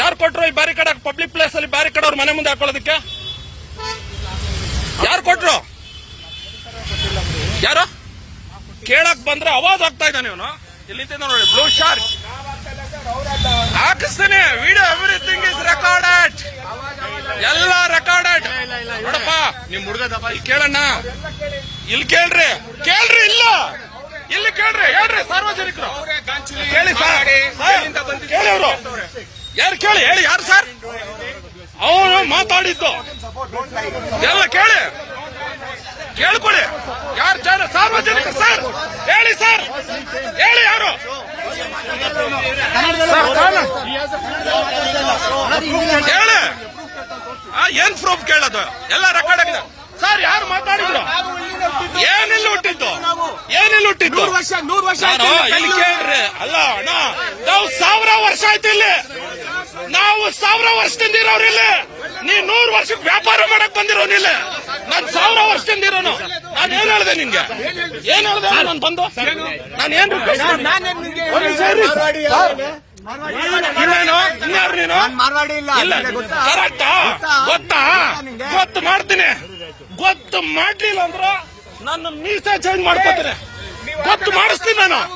ಯಾರು ಕೊಟ್ರು ಈ ಬ್ಯಾರಿಕೇಡ್ ಪಬ್ಲಿಕ್ ಪ್ಲೇಸ್ ಅಲ್ಲಿ ಬ್ಯಾರಿಕೇಡ್ ಅವ್ರ ಮನೆ ಮುಂದೆ ಹಾಕೊಳ್ಳೋದಕ್ಕೆ? ಯಾರು ಕೊಟ್ರು? ಯಾರು ಕೇಳಕ್ ಬಂದ್ರೆ ಅವಾಜ್ ಆಗ್ತಾ ಇದ್ದಾನೆ ಇವನು. ಇಲ್ಲಿ ನೋಡಿ ಬ್ಲೂ ಶಾರ್ಕ್ ಹಾಕಿಸ್ತೀನಿ. ವಿಡಿಯೋ ಎವ್ರಿಥಿಂಗ್ ಇಸ್ ರೆಕಾರ್ಡೆಡ್, ಎಲ್ಲ ರೆಕಾರ್ಡೆಡ್. ನೋಡಪ್ಪ ನಿಮ್ ಹುಡುಗ ಕೇಳಣ್ಣ, ಇಲ್ಲಿ ಕೇಳ್ರಿ ಇಲ್ಲ ಇಲ್ಲಿ ಕೇಳ್ರಿ, ಹೇಳ್ರಿ ಸಾರ್ವಜನಿಕರು ಕೇಳಿ ಸರ್, ಕೇಳಿ ಅವರು ಯಾರು ಕೇಳಿ ಹೇಳಿ, ಯಾರು ಸರ್ ಅವನು ಮಾತಾಡಿದ್ದು ಎಲ್ಲ ಕೇಳಿ, ಕೇಳ್ಕೊಳ್ಳಿ. ಯಾರು ಸಾರ್ವಜನಿಕರು ಸರ್ ಹೇಳಿ, ಸರ್ ಹೇಳಿ ಯಾರು ಹೇಳಿ. ಏನ್ ಪ್ರೂಫ್ ಕೇಳೋದು? ಎಲ್ಲ ರೆಕಾರ್ಡ್ ಆಗಿದೆ ಸರ್. ಯಾರು ಮಾತಾಡಿದ್ರು? ಏನಿಲ್ಲ ಹುಟ್ಟಿದ್ದು, ಏನಿಲ್ಲ ಹುಟ್ಟಿದ್ದು. ಇಲ್ಲಿ ಕೇಳ್ರಿ. ಅಲ್ಲ ಅಣ್ಣ, ನಾವು 1000 ವರ್ಷ ಆಯ್ತು ಇಲ್ಲಿ, ನಾವು 1000 ವರ್ಷದಿಂದ ಇರೋರು ಇಲ್ಲಿ. ನೀ 100 ವರ್ಷಕ್ಕೆ ವ್ಯಾಪಾರ ಮಾಡಕ್ ಬಂದಿರೋನಿಲ್ಲ. ನಾನ್ 1000 ವರ್ಷದಿಂದ ಇರೋನು. ನಾನು ಏನ್ ಹೇಳ್ದೆ ನಿನ್ಗೆ? ಏನ್ ಹೇಳ್ದೆ ನಾನು ಬಂದು? ನಾನು ಏನ್ ಇನ್ಯಾರು ನೀನು? ಇಲ್ಲ ಕರೆಕ್ಟಾ? ಗೊತ್ತಾ? ಗೊತ್ತು ಮಾಡ್ತೀನಿ. ಗೊತ್ತು ಮಾಡ್ಲಿಲ್ಲ ಅಂದ್ರ ನನ್ನ ಮೀಸೆ ಚೇಂಜ್ ಮಾಡ್ಕೋತೀನಿ. ಗೊತ್ತು ಮಾಡಿಸ್ತೀನಿ ನಾನು.